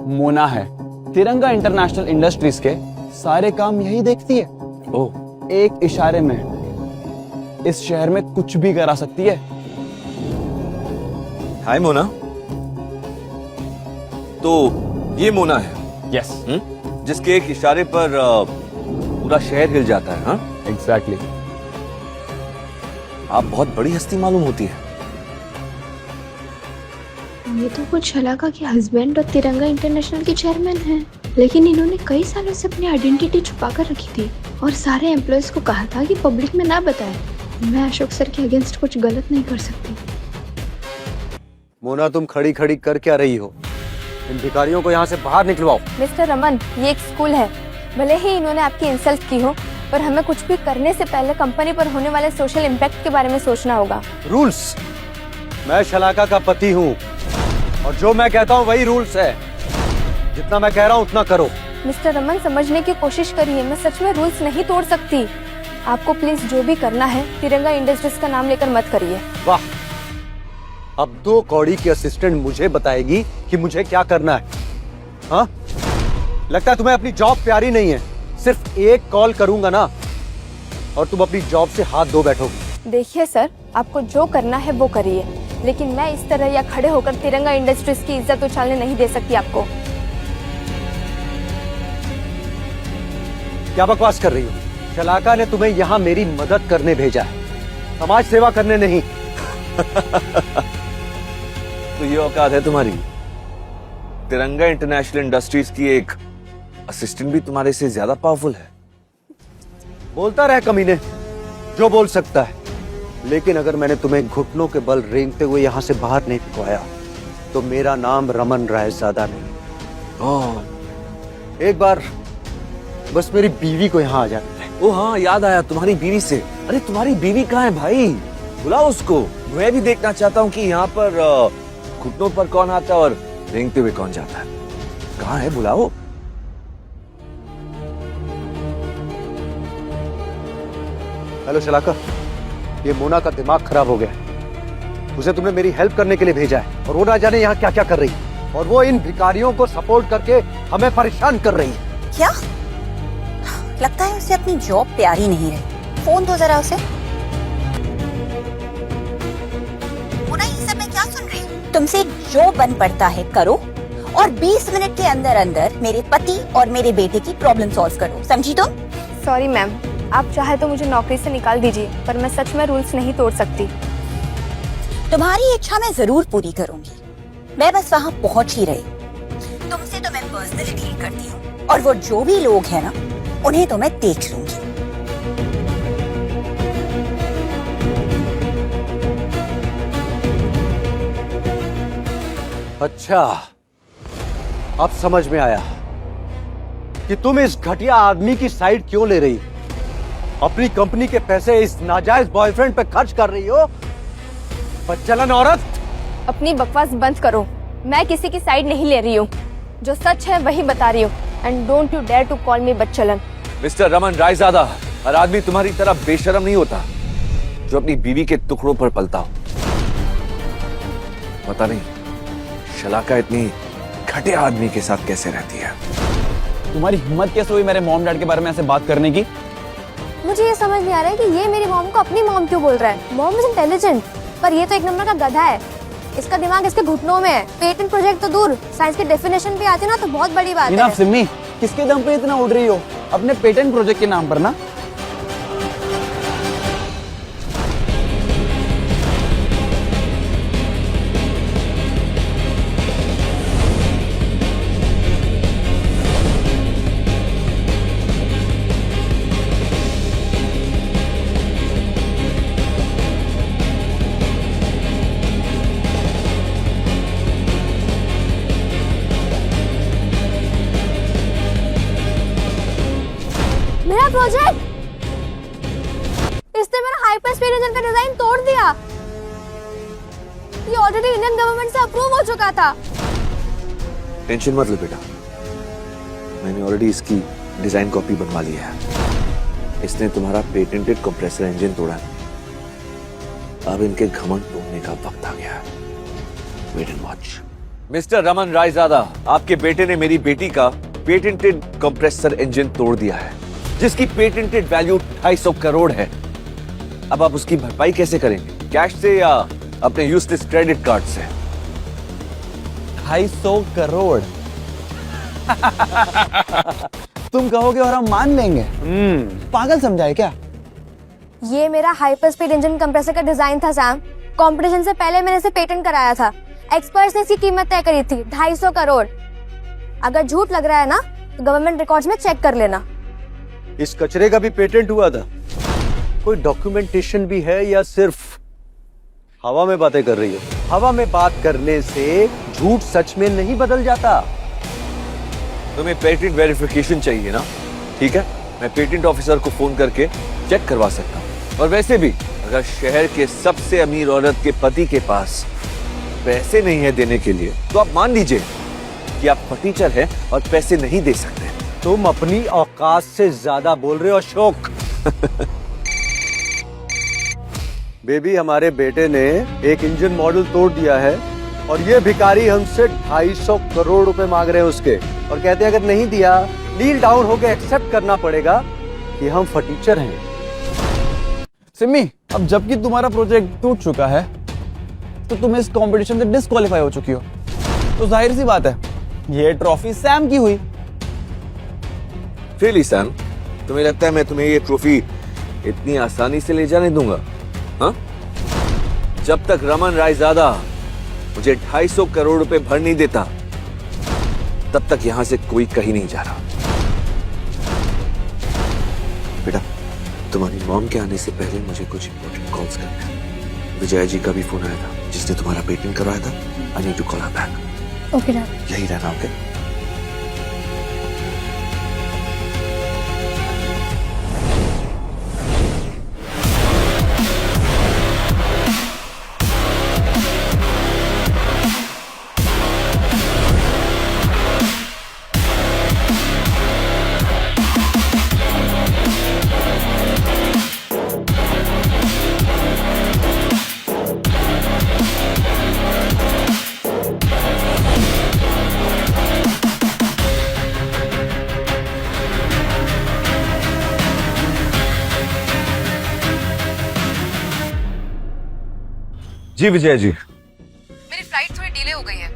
मोना है। तिरंगा इंटरनेशनल इंडस्ट्रीज के सारे काम यही देखती है। ओह, एक इशारे में इस शहर में कुछ भी करा सकती है। हाय मोना। तो ये मोना है? यस। जिसके एक इशारे पर पूरा शहर हिल जाता है। हाँ, एग्जैक्टली। आप बहुत बड़ी हस्ती मालूम होती है। ये तो कुछ शलाका के हस्बैंड और तिरंगा इंटरनेशनल के चेयरमैन हैं, लेकिन इन्होंने कई सालों से अपनी आइडेंटिटी छुपा कर रखी थी और सारे एम्प्लॉयज को कहा था कि पब्लिक में ना बताएं। मैं अशोक सर के अगेंस्ट कुछ गलत नहीं कर सकती। मोना, तुम खड़ी खड़ी कर क्या रही हो? इन भिखारियों को यहाँ से बाहर निकलवाओ। मिस्टर रमन, ये एक स्कूल है। भले ही इन्होंने आपकी इंसल्ट की हो, पर हमें कुछ भी करने से पहले कंपनी पर होने वाले सोशल इम्पैक्ट के बारे में सोचना होगा। रूल्स। मैं शलाका का पति हूँ और जो मैं कहता हूँ वही रूल्स है। जितना मैं कह रहा हूँ उतना करो। मिस्टर रमन, समझने की कोशिश करिए। मैं सच में रूल्स नहीं तोड़ सकती। आपको प्लीज जो भी करना है तिरंगा इंडस्ट्रीज का नाम लेकर मत करिए। वाह, अब 2 कौड़ी की असिस्टेंट मुझे बताएगी कि मुझे क्या करना है। हाँ, लगता है तुम्हें अपनी जॉब प्यारी नहीं है। सिर्फ एक कॉल करूंगा ना और तुम अपनी जॉब से हाथ धो बैठोगी। देखिए सर, आपको जो करना है वो करिए, लेकिन मैं इस तरह या खड़े होकर तिरंगा इंडस्ट्रीज की इज्जत उछालने नहीं दे सकती आपको। क्या बकवास कर रही हो? शलाका ने तुम्हें यहाँ मेरी मदद करने भेजा है, समाज सेवा करने नहीं। तो ये औकात है तुम्हारी? तिरंगा इंटरनेशनल इंडस्ट्रीज की एक असिस्टेंट भी तुम्हारे से ज्यादा पावरफुल है। बोलता रहे कमीने, जो बोल सकता है, लेकिन अगर मैंने तुम्हें घुटनों के बल रेंगते हुए यहाँ से बाहर नहीं फेंकवाया तो मेरा नाम रमन रायजादा नहीं। एक बार बस मेरी बीवी को यहाँ आ जाने दे। ओ हाँ, याद आया तुम्हारी बीवी से। अरे तुम्हारी बीवी कहाँ है भाई? बुलाओ उसको। मैं भी देखना चाहता हूँ कि यहाँ पर घुटनों पर कौन आता है और रेंगते हुए कौन जाता है। कहाँ है? बुलाओ। हेलो शलाका, ये मोना का दिमाग खराब हो गया है। उसे तुमने मेरी हेल्प करने के लिए भेजा है और वो ना जाने यहाँ क्या क्या कर रही है, और वो इन भिखारियों को सपोर्ट करके हमें परेशान कर रही है। क्या लगता है उसे अपनी जॉब प्यारी नहीं रही? फोन दो जरा उसे। मोना, ये सब मैं क्या सुन रही हूँ? तुमसे जो बन पड़ता है करो और 20 मिनट के अंदर अंदर मेरे पति और मेरे बेटे की प्रॉब्लम सॉल्व करो, समझी तुम? सॉरी मैम, आप चाहे तो मुझे नौकरी से निकाल दीजिए, पर मैं सच में रूल्स नहीं तोड़ सकती। तुम्हारी इच्छा मैं जरूर पूरी करूंगी, मैं बस वहाँ पहुँच ही रही। तुमसे तो मैं पर्सनली डील करती हूँ, और वो जो भी लोग हैं ना, उन्हें तो मैं देख लूंगी। अच्छा, अब समझ में आया कि तुम इस घटिया आदमी की साइड क्यों ले रही हो। अपनी कंपनी के पैसे इस नाजायज बॉयफ्रेंड पे खर्च कर रही हो। बदचलन औरत, अपनी बकवास बंद करो। मैं किसी की साइड नहीं ले रही हूँ, जो सच है वही बता रही हूँ। And don't you dare to call me बदचलन। मिस्टर रमन रायजादा, हर आदमी तुम्हारी तरह बेशरम नहीं होता जो अपनी बीवी के टुकड़ों पर पलता हो। पता नहीं शलाका इतनी घटिया आदमी के साथ कैसे रहती है। तुम्हारी हिम्मत कैसे हुई मेरे मॉम डैड के बारे में ऐसे बात करने की? मुझे ये समझ नहीं आ रहा है कि ये मेरी मॉम को अपनी मॉम क्यों बोल रहा है। मॉम इज इंटेलिजेंट, पर ये तो एक नंबर का गधा है। इसका दिमाग इसके घुटनों में है। पेटेंट प्रोजेक्ट तो दूर, साइंस की डेफिनेशन भी आती ना तो बहुत बड़ी बात है। सिम्मी, किसके दम पे इतना उड़ रही हो? अपने पेटेंट प्रोजेक्ट के नाम पर ना। मेरा प्रोजेक्ट, इसने मेरा हाइपर स्पीड इंजन का डिजाइन तोड़ दिया। ये ऑलरेडी इंडियन गवर्नमेंट से अप्रूव हो चुका था। टेंशन मत लो बेटा, मैंने ऑलरेडी इसकी डिजाइन कॉपी बनवा ली है। इसने तुम्हारा पेटेंटेड कंप्रेसर इंजन तोड़ा है। अब इनके घमंड तोड़ने का वक्त आ गया है। Wait and watch. Mister Raman Raizada, आपके बेटे ने मेरी बेटी का पेटेंटेड कंप्रेसर इंजन तोड़ दिया है, जिसकी पेटेंटेड वैल्यू 250 करोड़ है। अब आप उसकी भरपाई कैसे करेंगे? कैश से या अपने यूजलेस क्रेडिट कार्ड से? 250 करोड़। तुम कहोगे और हम मान लेंगे? पागल समझाए क्या? ये मेरा हाइपर स्पीड इंजन कंप्रेसर का डिजाइन था सैम। कंपटीशन से पहले मैंने इसे पेटेंट कराया था। एक्सपर्ट्स ने इसकी कीमत तय करी थी 250 करोड़। अगर झूठ लग रहा है ना तो गवर्नमेंट रिकॉर्ड्स में चेक कर लेना। इस कचरे का भी पेटेंट हुआ था? कोई डॉक्यूमेंटेशन भी है या सिर्फ हवा में बातें कर रही हो? हवा में बात करने से झूठ सच में नहीं बदल जाता। तुम्हें पेटेंट वेरिफिकेशन चाहिए ना? ठीक है, मैं पेटेंट ऑफिसर को फोन करके चेक करवा सकता हूँ। और वैसे भी अगर शहर के सबसे अमीर औरत के पति के पास पैसे नहीं है देने के लिए, तो आप मान लीजिए कि आप फटीचर हैं और पैसे नहीं दे सकते। तुम अपनी औकात से ज्यादा बोल रहे हो अशोक। बेबी, हमारे बेटे ने एक इंजन मॉडल तोड़ दिया है और ये भिखारी हमसे 250 करोड़ रुपए मांग रहे हैं उसके, और कहते हैं अगर नहीं दिया नील डाउन होकर एक्सेप्ट करना पड़ेगा कि हम फटीचर हैं। सिम्मी, अब जबकि तुम्हारा प्रोजेक्ट टूट चुका है तो तुम इस कंपटीशन से डिस्क्वालीफाई हो चुकी हो। तो जाहिर सी बात है ये ट्रॉफी सैम की हुई। रियली सैम, तुम्हें लगता है मैं तुम्हें ये ट्रॉफी इतनी आसानी से ले जाने दूंगा? हाँ? जब तक रमन रायजादा मुझे 250 करोड़ रुपए भर नहीं देता तब तक यहां से कोई कहीं नहीं जा रहा। बेटा, तुम्हारी मॉम के आने से पहले मुझे कुछ इंपॉर्टेंट कॉल्स करने हैं। विजय जी का भी फोन आया था जिसने तुम्हारा पेटेंट करवाया था। I need to call her back. Okay dad. यही रहना, ओके? जी विजय जी, मेरी फ्लाइट थोड़ी डिले हो गई है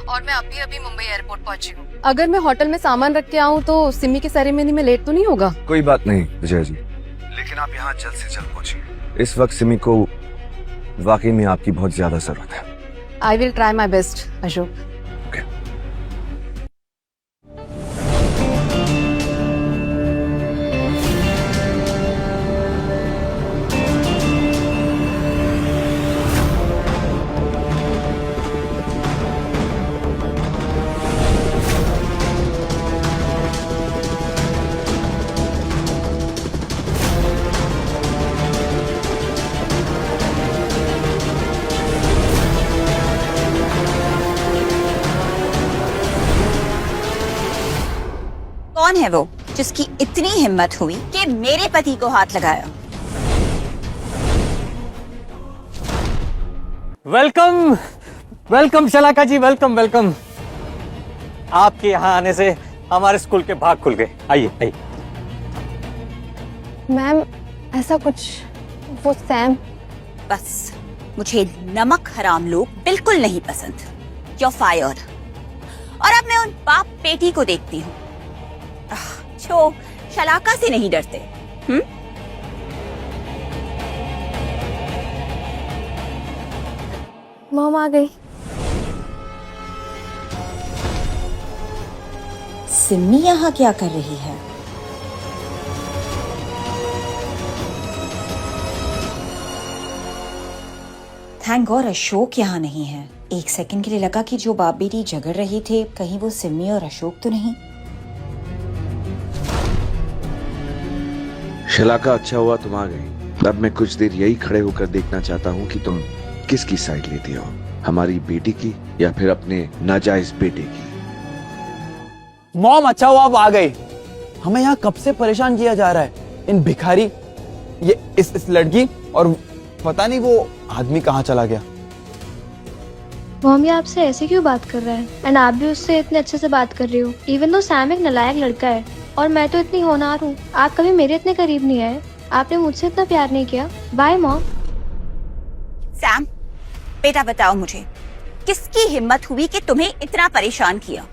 और मैं अभी अभी मुंबई एयरपोर्ट पहुंची हूँ। अगर मैं होटल में सामान रख के आऊँ तो सिमी की सेरेमनी में लेट तो नहीं होगा? कोई बात नहीं विजय जी, लेकिन आप यहाँ जल्द से जल्द पहुंचिए। इस वक्त सिमी को वाकई में आपकी बहुत ज्यादा जरूरत है। I will try my best Ashok. कौन है वो जिसकी इतनी हिम्मत हुई कि मेरे पति को हाथ लगाया? वेलकम वेलकम शलाका जी, वेलकम वेलकम। आपके यहाँ आने से हमारे स्कूल के भाग खुल गए। आइए आइए। मैम ऐसा कुछ, वो सैम। बस मुझे नमक हराम लोग बिल्कुल नहीं पसंद। You're fired। और अब मैं उन बाप बेटी को देखती हूँ जो शलाका से नहीं डरते। मॉम आ गई। सिमी यहाँ क्या कर रही है? थैंक गॉड अशोक यहाँ नहीं है। एक सेकंड के लिए लगा कि जो बाप बेटी झगड़ रही थे कहीं वो सिमी और अशोक तो नहीं। शलाका, अच्छा हुआ तुम आ गई। अब मैं कुछ देर यही खड़े होकर देखना चाहता हूँ कि तुम किसकी साइड लेती हो, हमारी बेटी की या फिर अपने नाजायज बेटे की। मॉम अच्छा हुआ आप आ गई। हमें यहाँ कब से परेशान किया जा रहा है। इन भिखारी, ये इस लड़की और पता नहीं वो आदमी कहाँ चला गया। मॉम ये आपसे ऐसे क्यों बात कर रहा है? एंड आप भी उससे इतने अच्छे से बात कर रही हो। इवन दो सैम एक नालायक लड़का है और मैं तो इतनी होनहार हूँ। आप कभी मेरे इतने करीब नहीं आए, आपने मुझसे इतना प्यार नहीं किया। Bye mom. सैम बेटा बताओ मुझे, किसकी हिम्मत हुई कि तुम्हें इतना परेशान किया?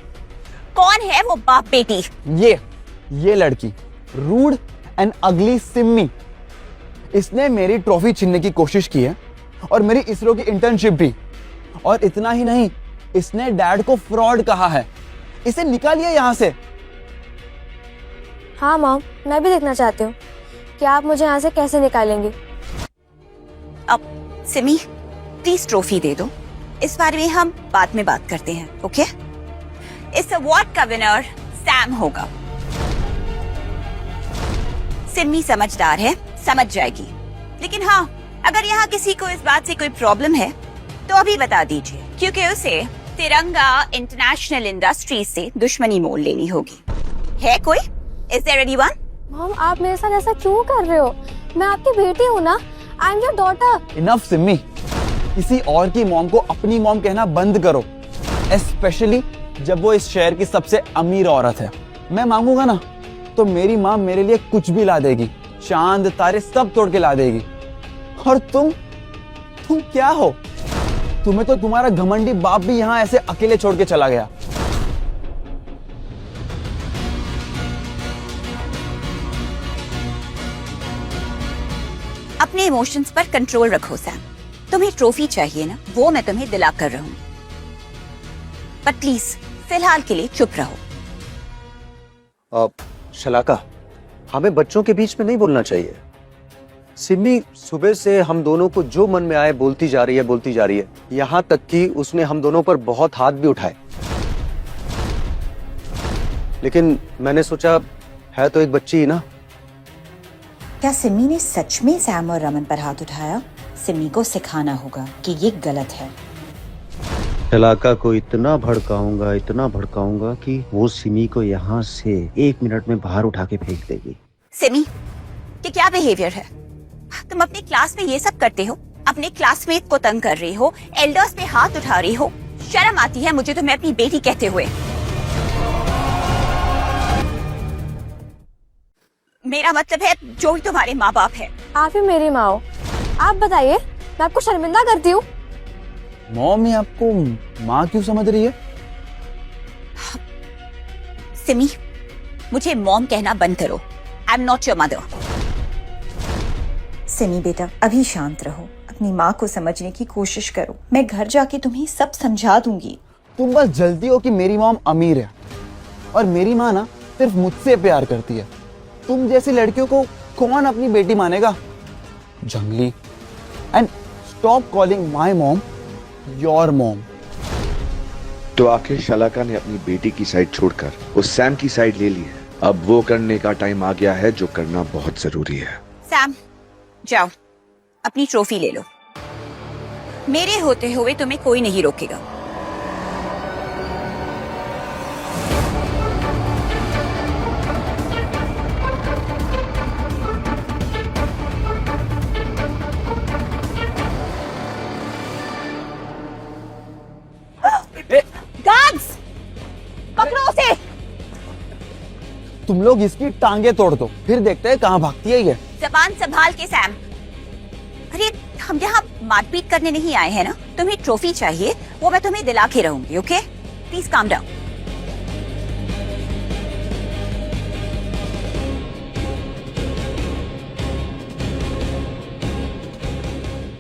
कौन है वो बाप बेटी? ये लड़की, रूड एंड अगली सिमी। इसने मेरी ट्रॉफी छीनने की कोशिश की है और मेरी इसरो की इंटर्नशिप भी। और इतना ही नहीं, इसने डैड को फ्रॉड कहा है। इसे निकालिए यहाँ से। हाँ मॉम, मैं भी देखना चाहती हूँ कि आप मुझे यहाँ से कैसे निकालेंगे। अब सिमी प्लीज ट्रॉफी दे दो, इस बारे में हम बाद में बात करते हैं। ओके? इस अवार्ड का विनर सैम होगा। सिमी समझदार है, समझ जाएगी। लेकिन हाँ, अगर यहाँ किसी को इस बात से कोई प्रॉब्लम है तो अभी बता दीजिए, क्योंकि उसे तिरंगा इंटरनेशनल इंडस्ट्रीज से दुश्मनी मोल लेनी होगी। है कोई? Is there anyone? मॉम आप मेरे साथ ऐसा क्यों कर रहे हो? मैं आपकी बेटी हूँ ना। I am your daughter. Enough Simi, किसी और की मॉम को अपनी मॉम कहना बंद करो, स्पेशली जब वो इस शहर की सबसे अमीर औरत है। मैं मांगूंगा ना तो मेरी माँ मेरे लिए कुछ भी ला देगी, चांद तारे सब तोड़ के ला देगी। और तुम क्या हो? तुम्हें तो तुम्हारा घमंडी बाप भी यहाँ ऐसे अकेले छोड़ के चला गया। अपने इमोशंस पर कंट्रोल रखो सैम। तुम्हें ट्रॉफी चाहिए ना, वो मैं तुम्हें दिला कर रहूंगी, पर प्लीज फिलहाल के लिए चुप रहो। शलाका, हमें बच्चों के बीच में नहीं बोलना चाहिए। सिमी सुबह से हम दोनों को जो मन में आए बोलती जा रही है, यहाँ तक कि उसने हम दोनों पर बहुत हाथ भी उठाए। लेकिन मैंने सोचा है तो एक बच्ची ही ना। क्या सिमी ने सच में सैम और रमन पर हाथ उठाया? सिमी को सिखाना होगा कि ये गलत है। शलाका को इतना भड़काऊंगा कि वो सिमी को यहाँ से 1 मिनट में बाहर उठा के फेंक देगी। सिमी, ये क्या बिहेवियर है? तुम अपनी क्लास में ये सब करते हो, अपने क्लासमेट को तंग कर रही हो, एल्डर्स पे हाथ उठा रही हो। शर्म आती है मुझे तुम्हें अपनी बेटी कहते हुए। मेरा मतलब है जो भी तुम्हारे माँ बाप है। आप ही मेरी माँ हो। आप बताइए, मैं आपको शर्मिंदा करती हूँ? मॉम, ये आपको माँ क्यों समझ रही है? सिमी, मुझे मॉम कहना बंद करो। I am not your mother. Simi बेटा, अभी शांत रहो, अपनी माँ को समझने की कोशिश करो। मैं घर जाके तुम्हें सब समझा दूंगी। तुम बस जलती हो कि मेरी मॉम अमीर है और मेरी माँ ना सिर्फ मुझसे प्यार करती है। तुम जैसी लड़कियों को कौन अपनी बेटी मानेगा? जंगली। And stop calling my mom your mom. तो आखिर शलाका ने अपनी बेटी की साइड छोड़कर उस सैम की साइड ले ली है। अब वो करने का टाइम आ गया है जो करना बहुत जरूरी है। सैम, जाओ अपनी ट्रॉफी ले लो। मेरे होते हुए तुम्हें कोई नहीं रोकेगा। गार्ड्स, पकड़ो उसे। तुम लोग इसकी टांगे तोड़ दो, फिर देखते हैं कहाँ भागती है ये। जबान संभाल के सैम। अरे हम यहाँ मारपीट करने नहीं आए हैं ना। तुम्हें ट्रॉफी चाहिए, वो मैं तुम्हें दिला के रहूंगी। Okay, please calm down.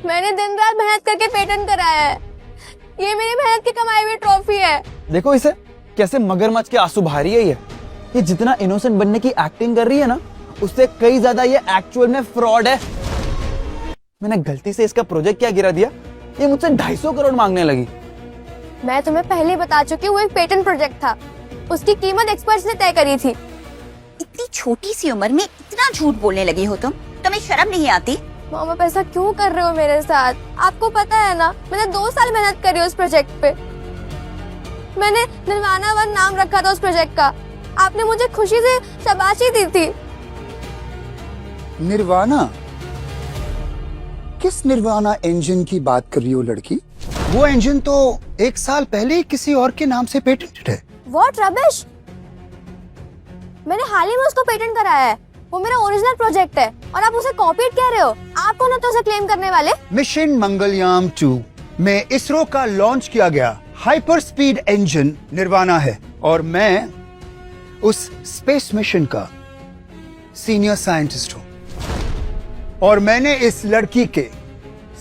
मैंने दिन रात मेहनत करके पेटेंट कराया है। ये मेरी मेहनत की कमाई हुई ट्रॉफी है। देखो इसे कैसे मगरमच्छ के आंसू बहा रही है ये जितना इनोसेंट बनने की एक्टिंग कर रही है ना, उससे कई ज्यादा ये एक्चुअल में फ्रॉड है। मैंने गलती से इसका प्रोजेक्ट क्या गिरा दिया, ये मुझसे 250 करोड़ मांगने लगी। मैं तुम्हें पहले ही बता चुकी हूँ, वो एक पेटेंट प्रोजेक्ट था। उसकी कीमत एक्सपर्ट्स ने तय करी थी। इतनी छोटी सी उम्र में इतना झूठ बोलने लगी हो तुम? तुम्हें शर्म नहीं आती? मॉम, आप ऐसा क्यों कर रहे हो मेरे साथ? आपको पता है ना, मैंने 2 साल मेहनत करी उस प्रोजेक्ट पे। मैंने निर्वाणा 1 नाम रखा था उस प्रोजेक्ट का। आपने मुझे खुशी से शाबाशी दी थी। निर्वाणा? किस निर्वाणा इंजन की बात कर रही हो लड़की? वो इंजन तो 1 साल पहले ही किसी और के नाम से पेटेंटेड है। What rubbish! मैंने हाल ही में उसको पेटेंट कराया है। वो मेरा ओरिजिनल प्रोजेक्ट है और आप उसे कॉपीड कह रहे हो। आप कौन हो तो उसे क्लेम करने वाले? मिशन मंगलयान 2 में इसरो का लॉन्च किया गया हाइपर स्पीड इंजन निर्वाणा है और मैं उस स्पेस मिशन का सीनियर साइंटिस्ट हूं। और मैंने इस लड़की के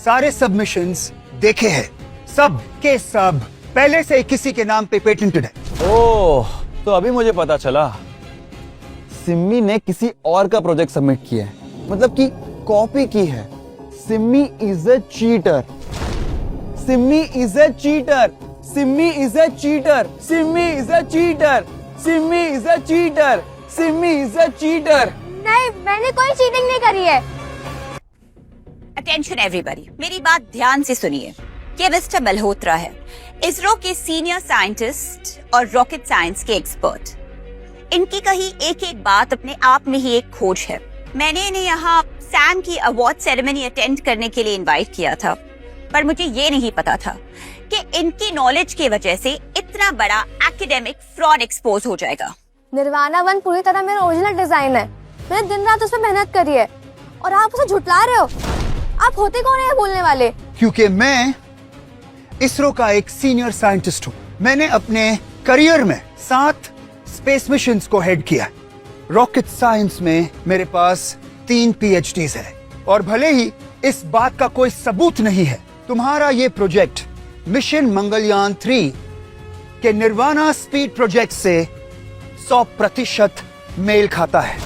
सारे सबमिशंस देखे हैं, सब के सब पहले से किसी के नाम पे पेटेंटेड है। ओह, तो अभी मुझे पता चला सिम्मी ने किसी और का प्रोजेक्ट सबमिट किया है, मतलब कि कॉपी की है। Simmi is a cheater. Simmi is a cheater. Simmi is a cheater. Simmi is a cheater. Simmi is a cheater. Simmi is a cheater. नहीं, मैंने कोई चीटिंग नहीं करी है। अटेंशन एवरीबॉडी, मेरी बात ध्यान से सुनिए। ये मिस्टर मल्होत्रा है, इसरो के सीनियर साइंटिस्ट और रॉकेट साइंस के एक्सपर्ट। इनकी कही एक एक बात अपने आप में ही एक खोज है। मैंने इन्हें यहाँ सैम की अवार्ड सेरेमनी अटेंड करने के लिए इनवाइट किया था, पर मुझे ये नहीं पता था कि इनकी नॉलेज की वजह से इतना बड़ा एकेडमिक फ्रॉड एक्सपोज हो जाएगा। निर्वाणा 1 पूरी तरह मेरा ओरिजिनल डिजाइन है। मैंने दिन रात उस पर मेहनत करी है और आप उसे झुटला रहे हो। आप होते कौन है बोलने वाले? क्योंकि मैं इसरो का एक सीनियर साइंटिस्ट हूं। मैंने अपने करियर में 7 स्पेस मिशंस को हेड किया। रॉकेट साइंस में मेरे पास 3 PhDs है और भले ही इस बात का कोई सबूत नहीं है, तुम्हारा ये प्रोजेक्ट मिशन मंगलयान 3 के निर्वाणा स्पीड प्रोजेक्ट से 100% मेल खाता है।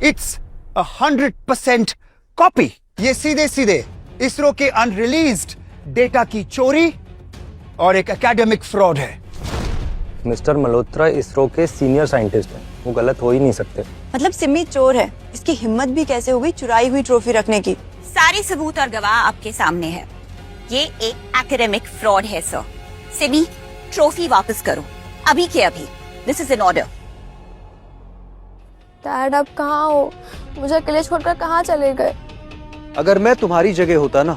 It's 100% copy. ये सीधे सीधे इसरो के अनरिलीज्ड डेटा की चोरी और एक एकेडमिक फ्रॉड है। मिस्टर मल्होत्रा इसरो के सीनियर साइंटिस्ट हैं, वो गलत हो ही नहीं सकते। मतलब सिमी चोर है, इसकी हिम्मत भी कैसे हो गई चुराई हुई ट्रॉफी रखने की। सारे सबूत और गवाह आपके सामने है। ये एक एकेडमिक फ्रॉड है सर। सिमी, ट्रॉफी वापस करो अभी के अभी। This is an order. Dad आप कहाँ हो? मुझे अकेले छोड़कर कहाँ चले गए? अगर मैं तुम्हारी जगह होता ना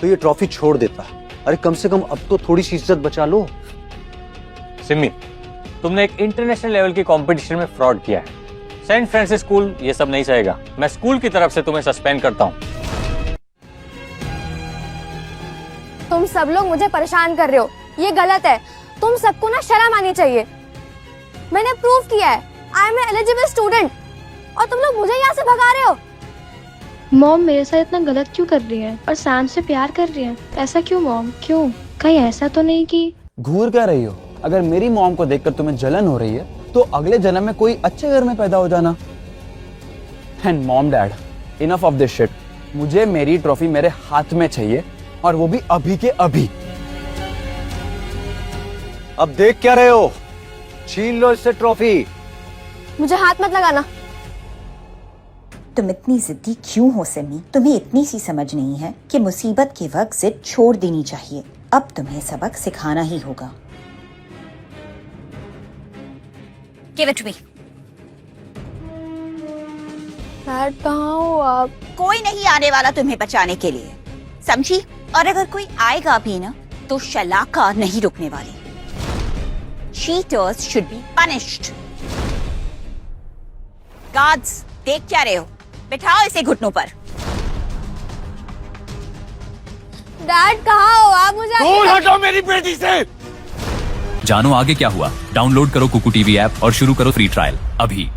तो ये ट्रॉफी छोड़ देता। अरे कम से कम अब तो थोड़ी सी इज्जत बचा लो। सिमी, तुमने एक इंटरनेशनल लेवल की कंपटीशन में फ्रॉड किया है। सेंट फ्रांसिस स्कूल ये सब नहीं सहेगा। मैं स्कूल की तरफ से तुम्हें सस्पेंड करता हूँ। तुम सब लोग मुझे परेशान कर रहे हो, ये गलत है। तुम सबको ना शर्म आनी चाहिए। मैंने प्रूव किया है आई एम एलिजिबल स्टूडेंट और तुम लोग मुझे यहाँ से भगा रहे हो। मॉम मेरे साथ इतना गलत क्यों कर रही है और सैम से प्यार कर रही है? ऐसा क्यों मॉम? क्यों? कहीं ऐसा तो नहीं कि घूर क्या रही हो? अगर मेरी मॉम को देखकर तुम्हें जलन हो रही है तो अगले जन्म में कोई अच्छे घर में पैदा हो जाना। And mom dad, enough of this shit. मुझे मेरी ट्रॉफी मेरे हाथ में चाहिए और वो भी अभी के अभी। अब देख क्या रहे हो? छीन लो इससे ट्रॉफी। मुझे हाथ मत लगाना। तुम इतनी जिद्दी क्यों हो सिमी? तुम्हें इतनी सी समझ नहीं है कि मुसीबत के वक्त जिद छोड़ देनी चाहिए। अब तुम्हें सबक सिखाना ही होगा। Give it to me. Dad कहाँ हो आप? कोई नहीं आने वाला तुम्हें बचाने के लिए, समझी? और अगर कोई आएगा भी ना तो शलाका नहीं रुकने वाली। Cheaters should be punished. Guards, देख क्या रहे हो? बिठाओ इसे घुटनों पर। डैड कहाँ हो आप? मुझे दूर हटो मेरी बेटी से। जानो आगे क्या हुआ? डाउनलोड करो कुकू टीवी ऐप और शुरू करो फ्री ट्रायल अभी।